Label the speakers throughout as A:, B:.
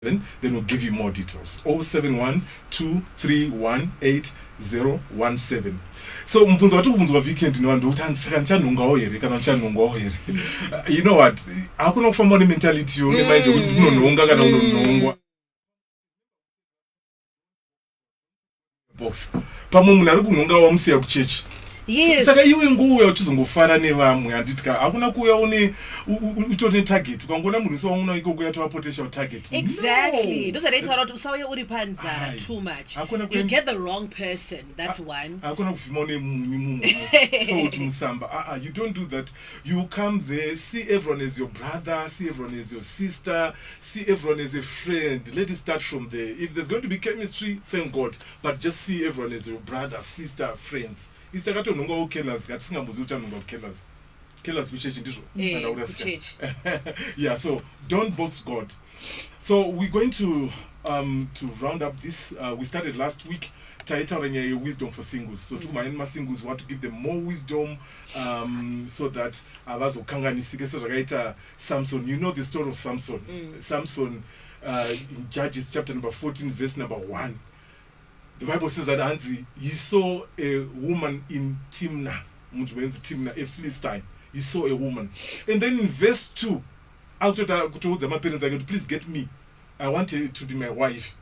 A: then we'll give you more details. 0712318 So mvunzo watu kuvunzwa weekend ni wandu saka nchanungawo here kana nchanungawo here. You know what? Hakuna kufamba ne mentality yo ne mind yokuti unononga kana unonongwa. Box. Pamwe munhu ari kunonga wamusiya kuchechi.
B: Yes.
A: Saka iwe nguuya uchizongofara nevamwe handitika hakuna kuuya une utori netarget ukangona munhu sewauna ikokuya tova potential target.
B: Exactly. Those are they taught usauye uri panzara too much. You get the wrong person. That's one.
A: Hakuna kufima une munhu so uti musamba. You don't do that. You come there, see everyone as your brother, see everyone as your sister, see everyone as a friend. Let it start from there. If there's going to be chemistry, thank God. But just see everyone as your brother, sister, friends. Isakato nunga ukellers katingambuzi uchanunga ukellers. Killers kuchechi ndizvo. Yeah, so don't box God. So we're going to round up this. We started last week. Taitaurenya wisdom for singles. So to my singles want to give them more wisdom so that avazokanganisike sezvakaita Samson. You know the story of Samson. Samson in Judges chapter number 14 verse number 1. The Bible says that Anzi, he saw a woman in Timnah, a Philistine. He saw a woman. And then in verse 2, after that, told my parents, please get me. I want her to be my wife.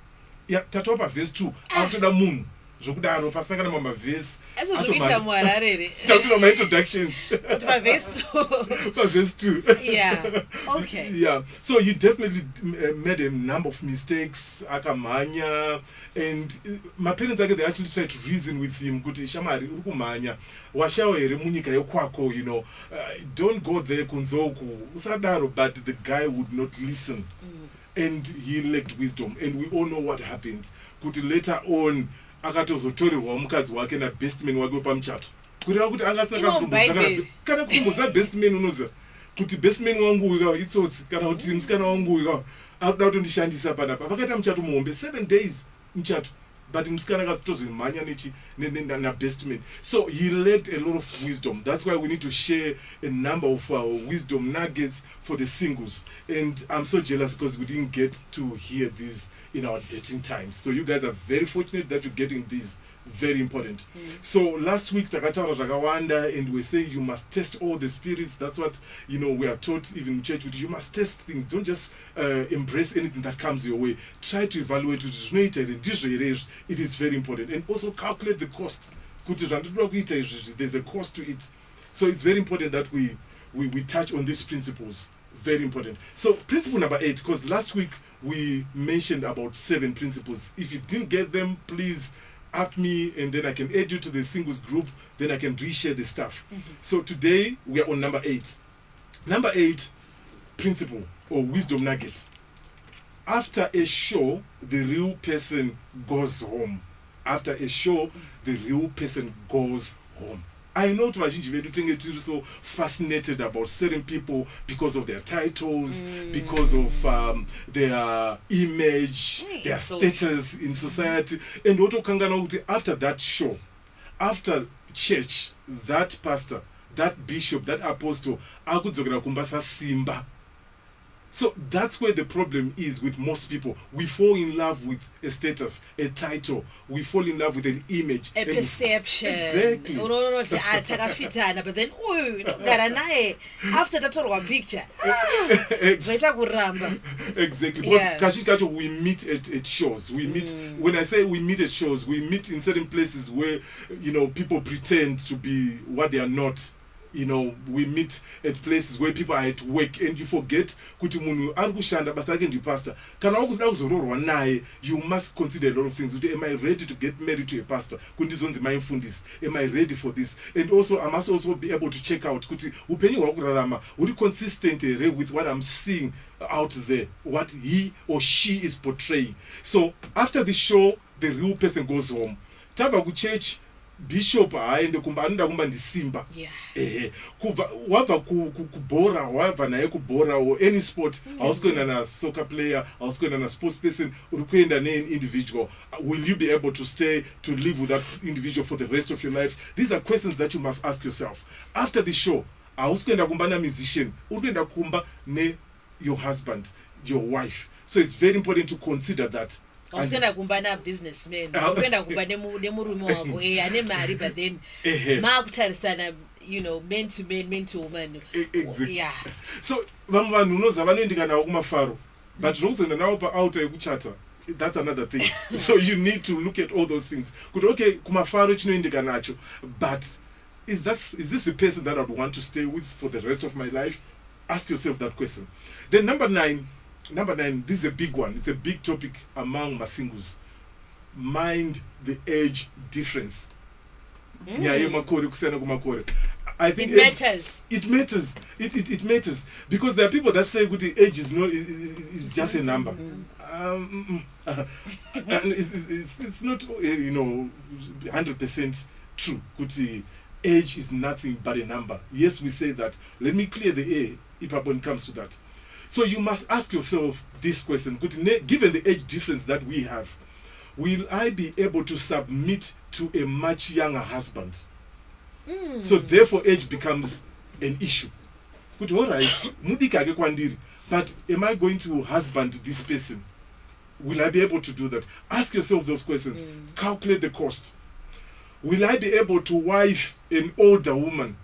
A: Yeah, tatopa verse 2. After the moon. Zokudaro pasangana mama verse. My introduction. Verse 2.
B: Yeah. Okay.
A: Yeah. So he definitely made a number of mistakes. Akamanya, and my parents they actually tried to reason with him. Kuti shamari ukumanya. Washawe remunika yokwako. You know, don't go there kunzoku. Usadaro, but the guy would not listen, and he lacked wisdom. And we all know what happened. Kuti later on. Akatozotorerwa mukadzi wake nabestman wake pamuchato kureva kuti angasina kana kukumbuza bestman unoziva kuti bestman wangu uyu itsotsi kana kuti musikana wangu uyu akuda kutondishandisa panapa vakaita muchato muhombe 7 days muchato but musikana akazotozomhanya nabestman. So he lacked a lot of wisdom. That's why we need to share a number of wisdom nuggets for the singles, and I'm so jealous because we didn't get to hear these in our dating times. So you guys are very fortunate that you're getting these. Very important. So last week Takataura Ragawanda, and we say you must test all the spirits. That's what we are taught even in church. You must test things. Don't just embrace anything that comes your way. Try to evaluate it. It is very important. And also calculate the cost. There's a cost to it. So it's very important that we touch on these principles. Very important. So principle number 8, because last week we mentioned about 7 principles. If you didn't get them, please at me, and then I can add you to the singles group, then I can reshare the stuff. So today we are on number 8. Number 8 principle or wisdom nugget. After a show, the real person goes home. After a show, the real person goes home. I know Vazhinji Vedu so fascinated about certain people because of their titles, because of their image, their status in society. And Oto Kangana, after that show, after church, that pastor, that bishop, that apostle, Agudzogra Kumbasa Simba. So that's where the problem is with most people. We fall in love with a status, a title. We fall in love with an image.
B: A perception.
A: Exactly.
B: But then, after that picture,
A: exactly. Because we meet at shows. We meet, when I say we meet at shows, we meet in certain places where, people pretend to be what they are not. We meet at places where people are at work, and you forget kuti munhu ari kushanda basa rake ndi pastor. Kana wakuda kuzororwa naye, you must consider a lot of things. Am I ready to get married to a pastor? Kundizonzi mindfulness. Am I ready for this? And also I must also be able to check out kuti upenyu hwakurarama uri consistent with what I'm seeing out there, what he or she is portraying. So after the show, the real person goes home. Taba ku church, bishop aende kumba anoda kumba ndisimba wabva kubhora wabva naye kubhora or any sport hausi na soccer player hausi na sports person uri kuenda individual. Will you be able to stay to live with that individual for the rest of your life? These are questions that you must ask yourself. After the show hausi kumba na musician uri kumba ne your husband. your wife. So it's very important to consider that.
B: Usenda kumba na businessman, ukenda kumba nemurume wako ane mari, but then makutarisana, you know, men to men, men to woman.
A: Exactly.
B: Yeah.
A: So vanhu unoza vanoendika nawo kumafaro, but zvokuzoenda nawo paauta yekuchata, that's another thing. So you need to look at all those things. Kuti okay, kumafaro chinoendika nacho, but is this the person that I'd want to stay with for the rest of my life? Ask yourself that question. Then number nine, this is a big one. It's a big topic among Masingles. Mind the age difference. I think
B: it matters.
A: It matters. It matters because there are people that say, "Good, age is not. It's just a number." And it's not 100% true. Good, age is nothing but a number. Yes, we say that. Let me clear the air when it comes to that. So you must ask yourself this question: given the age difference that we have, will I be able to submit to a much younger husband? So therefore age becomes an issue. Good, all right, but am I going to husband this person? Will I be able to do that? Ask yourself those questions. Calculate the cost. Will I be able to wife an older woman?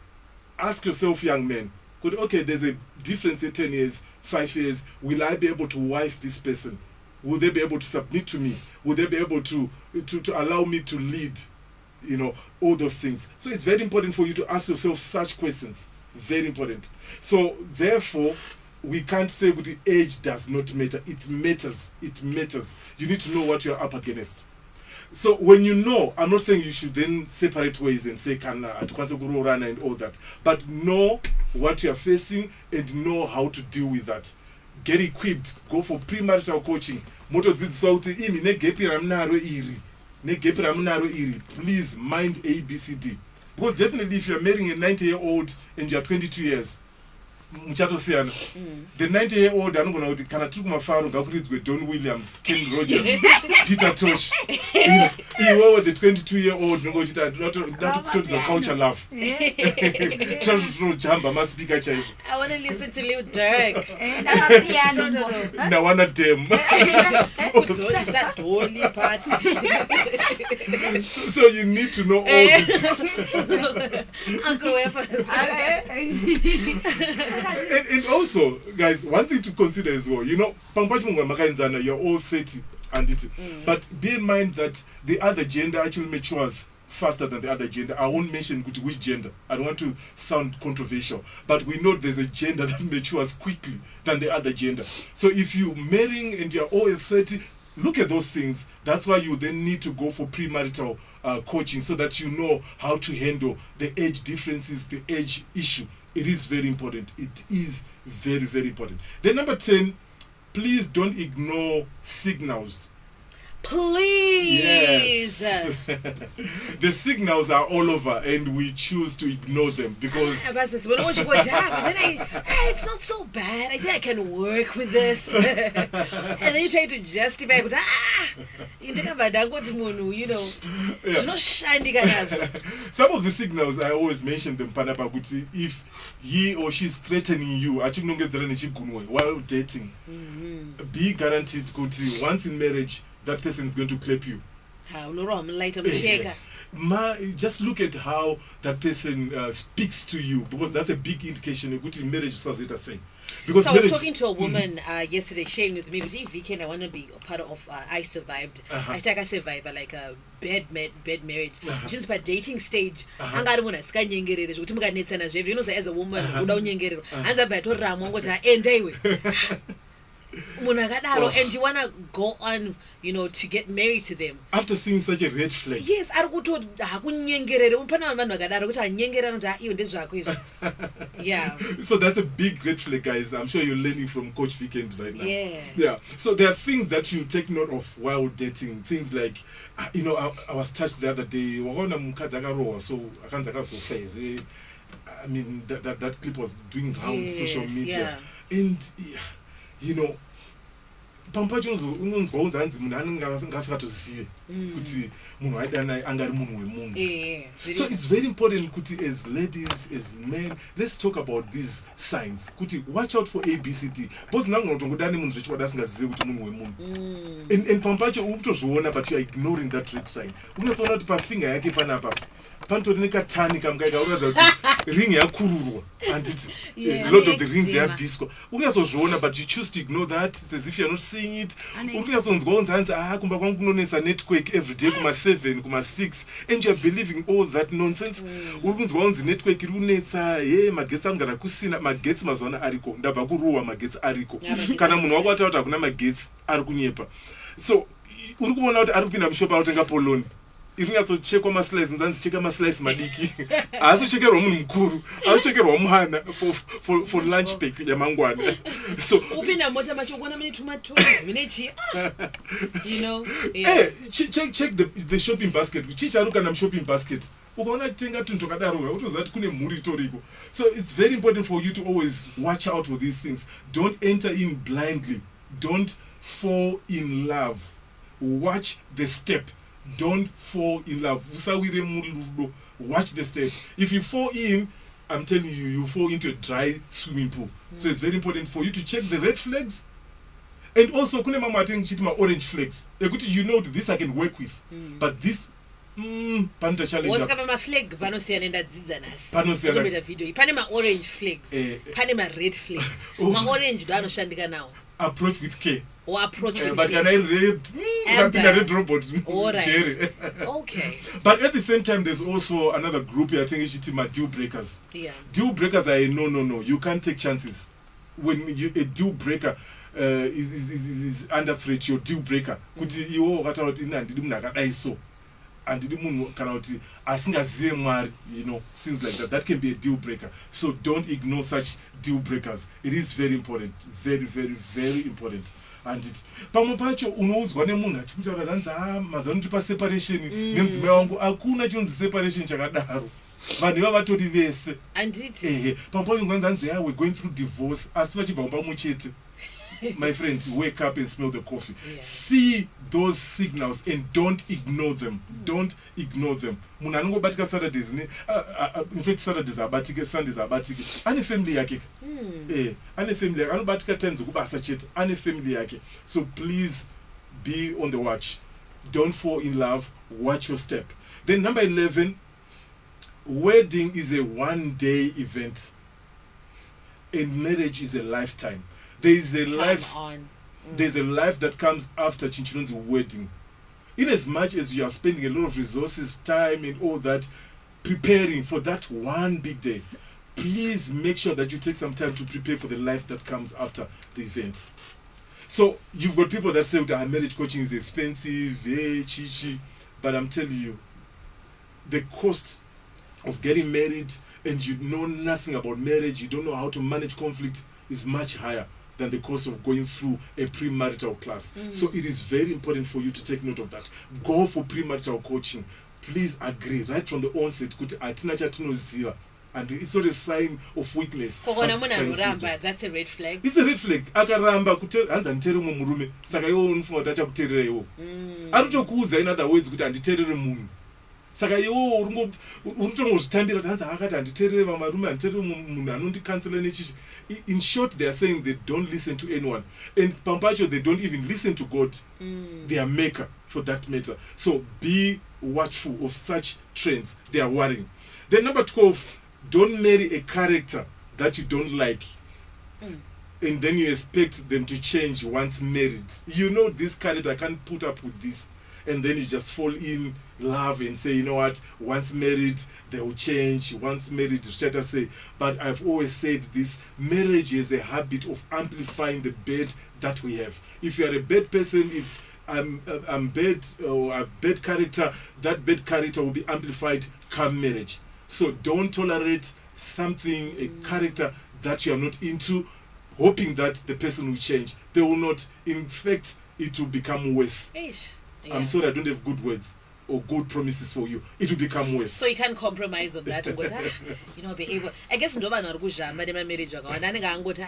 A: Ask yourself, young men. Good, okay, there's a difference in 10 years, 5 years. Will I be able to wife this person? Will they be able to submit to me? Will they be able to allow me to lead? All those things. So it's very important for you to ask yourself such questions. Very important. So therefore, we can't say that the age does not matter. It matters. It matters. You need to know what you're up against. So when you know, I'm not saying you should then separate ways and say, and all that. But know what you're facing and know how to deal with that. Get equipped. Go for premarital coaching. Please mind ABCD. Because definitely if you're marrying a 90-year-old and you're 22 years, the 90-year-old I'm going to kind of took my father with Don Williams, Ken Rogers, Peter Tosh. You the 22-year-old no not to the culture love.
B: I want to listen to Lil Durk.
A: No one of them. So you need to know all this. And also, guys, one thing to consider as well, you're all 30 and it, but bear in mind that the other gender actually matures faster than the other gender. I won't mention which gender. I don't want to sound controversial, but we know there's a gender that matures quickly than the other gender. So if you're marrying and you're all 30, look at those things. That's why you then need to go for premarital coaching so that you know how to handle the age differences, the age issue. It is very important. It is very, very important. Then number 10, please don't ignore signals.
B: Please.
A: Yes. The signals are all over and we choose to ignore them because
B: it's not so bad. I think I can work with this. And then you try to justify it.
A: Some of the signals I always mention them if he or she's threatening you while dating. Be guaranteed once in marriage that person is going to clap you. Just look at how that person speaks to you, because that's a big indication. A good marriage, because
B: I was talking to a woman yesterday, sharing with me, weekend I want to be a part of I survived. I survived like a bad marriage. Just by dating stage. As a woman, and you want to go on, to get married to them
A: after seeing such a red flag.
B: Yes, yeah.
A: So that's a big red flag, guys. I'm sure you're learning from Coach Weekend right now.
B: Yeah.
A: So there are things that you take note of while dating. Things like, I was touched the other day. So I mean, that clip was doing round social media.
B: Yeah.
A: And pampacho unonzwa unzanzi munhu anenge ngasingatozive kuti munhu aidana angari munhu wemunhu. So it's very important kuti as ladies, as men, let's talk about these signs kuti watch out for ABCD because nangonotongodani munhu zvechikwadi asingazive kuti munhu wemunhu. And pampacho ukutozviona but you are ignoring that red sign. Unatsoona kuti pafinger yake panapa panotori nekatani kamukaita unoratidza kuti ring yakururwa handiti a lot of the rings yabviswa. Unyazozviona but you choose to ignore that. It's as if you're not seeing it. Unyazonzwa unzanzi kumba kwangu kunonesa network every day kuma-7 kuma-6 and you're believing all that nonsense. Ukunzwa unzi network iri kunetsa magetsi angara kusina. Magetsi mazuva ariko ndabva kuruwa magetsi ariko kana munhu wako ataura kuti hakuna magetsi ari kunyepa. So uri kuona kuti ari kupinda mushopa anotenga poloni iri nyatsochekwa maslice nzanzi cheka maslice madiki haasi kuchekerwa munhu mukuru akuchekerwa mwana for lunch pack yamangwana. So
B: upinda mota macho kuona mune tomatoes mine chi
A: check the shopping basket chii chari kana mushopping basket ukaona tenga tunhu twakadaro utoziva kuti kune mhuri itoriko. So it's very important for you to always watch out for these things. Don't enter in blindly. Don't fall in love. Watch the step. Don't fall in love. Watch the step. If you fall in, I'm telling you, you fall into a dry swimming pool. So it's very important for you to check the red flags. And also, kune mama atengi my orange flags. You know this I can work with. But this, panta challenge.
B: What's kama flag? Panosiyana ndadzidza nasi. Panosiyana video. Pane ma orange flags. Pane ma red flags. Ma orange ndo anoshandika nawo.
A: Approach with care.
B: Or approach with
A: but can I read? Red robot.
B: Alright. Okay.
A: But at the same time, there's also another group here. I think it's deal breakers.
B: Yeah.
A: Deal breakers are no. You can't take chances. When a deal breaker is under threat, your deal breaker. Kuti iwo katauti ndidi munhu akadai so. Andidi munhu kana kuti asingazive Mwari, things like that. That can be a deal breaker. So don't ignore such deal breakers. It is very important. Very, very, very important. And pamwe pacho unoudzwa nemunhu achikutaura danzi mazano kuti paseparation nemudzimai wangu hakuna chionzi separation chakadaro. Vanhu ivava vatori vese.
B: Anditi.
A: Pamwe pacho unzanzi we're going through divorce asi vachibva pamwe chete. My friend, wake up and smell the coffee. Yeah. See those signals and don't ignore them. Don't ignore them. Munhu anongobatika Saturdays in fact Saturdays abatike, Sundays abatike. Ane family yake. Ane family yake. Anobatika times kubasa chete. Ane family yake. So please be on the watch. Don't fall in love. Watch your step. Then number 11, wedding is a one-day event. And marriage is a lifetime. There is a life. There's a life that comes after Chinchilon's wedding. In as much as you are spending a lot of resources, time, and all that, preparing for that one big day, please make sure that you take some time to prepare for the life that comes after the event. So you've got people that say that marriage coaching is expensive, chichi, but I'm telling you, the cost of getting married and you know nothing about marriage, you don't know how to manage conflict, is much higher than the cost of going through a premarital class. So it is very important for you to take note of that. Go for premarital coaching. Please agree right from the onset. And it's not a sign of weakness.
B: That's a red flag.
A: It's a red flag. Akaramba hanza nditerere murume saka iwo unofunga kuti achakuterera iwo. Aritokuudza in other words kuti anditerere munhu. Saka iwo urutongozvitambira kuti hanza akati anditerere vamarume anditerere munhu anondikansela nechichi. In short, they are saying they don't listen to anyone. And pampacho, they don't even listen to God, their maker, for that matter. So be watchful of such trends. They are worrying. Then number 12, don't marry a character that you don't like. And then you expect them to change once married. You know this character can't put up with this. And then you just fall in love and say, you know what, once married, they will change. Once married, Shata say. But I've always said this, marriage is a habit of amplifying the bad that we have. If you are a bad person, if I'm bad or I've bad character, that bad character will be amplified come marriage. So don't tolerate something, a character that you are not into, hoping that the person will change. They will not. In fact, it will become worse.
B: Yeah.
A: I'm sorry I don't have good words. or good promises for you, it will become worse.
B: So you can't compromise on that. Be able. I guess ndoba narukuzhamba marriage akawanda anenge angoti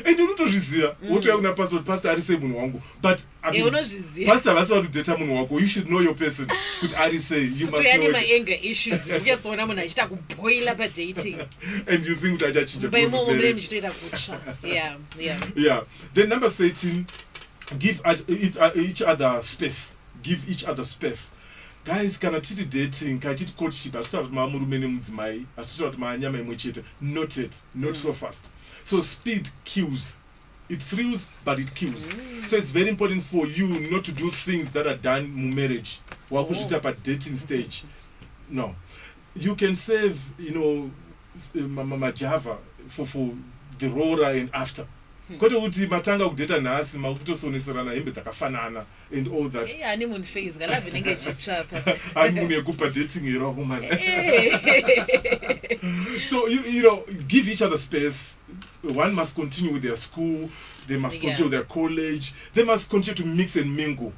A: And unotozviziva wotouya kuna pastor ari sei munhu wangu, but pastor vasiva kudheta munhu wako, you should know your person kuti ari sei, you must know it.
B: Anger issues ukatsoona munhu achiita kuboila padating
A: and you think kuti achachinja
B: ndichitoita kutsva.
A: Yeah. Then number 13, give each other space. Give each other space. Guys, kana titi dating, kana titi courtship, asitaura kuti maamurume nemudzimai, asitaura kuti maanyama imwe chete. Not it. Not so fast. So speed kills. It thrills, but it kills. So it's very important for you not to do things that are done in marriage. Wakuchita pa dating stage. No. You can save, majava for the rora and after. Kwete kuti matanga kudheta nhasi makutosoneserana hembe dzakafanana and all that.
B: Honeymoon phase ngala vinenge chitsva pastor.
A: Honeymoon yekupa dating hero woman. So give each other space. One must continue with their school, they must continue with their college, they must continue to mix and mingle.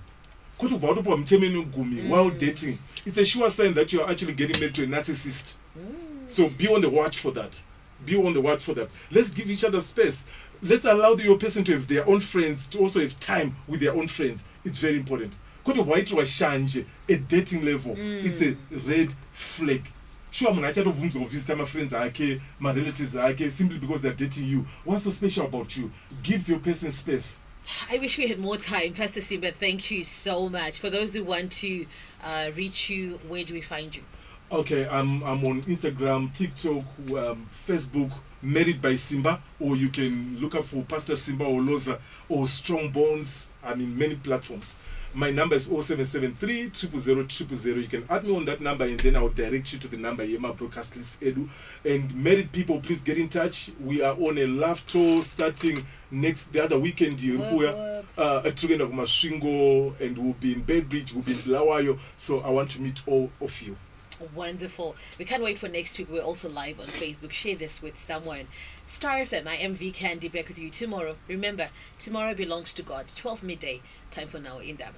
A: While dating, it's a sure sign that you are actually getting married to a narcissist. So be on the watch for that. Let's give each other space. Let's allow your person to have their own friends, to also have time with their own friends. It's very important. At dating level, it's a red flag. Sure, I'm not to visit my friends, my relatives, simply because they're dating you. What's so special about you? Give your person space.
B: I wish we had more time, Pastor Simba. Thank you so much. For those who want to reach you, where do we find you?
A: Okay, I'm on Instagram, TikTok, Facebook, Married by Simba, or you can look up for Pastor Simba or Loza or Strong Bones. I'm in many platforms. My number is 0773 000 000. You can add me on that number and then I'll direct you to the number Yema Broadcast List Edu. And married people, please get in touch. We are on a love tour starting the other weekend here at Tugenda Kumashingo, and we'll be in Bedbridge, we'll be in Blawayo. So I want to meet all of you.
B: Wonderful. We can't wait for next week. We're also live on Facebook. Share this with someone. Star FM, I am V Candy, back with you tomorrow. Remember, tomorrow belongs to God. 12 midday. Time for Now Indaba.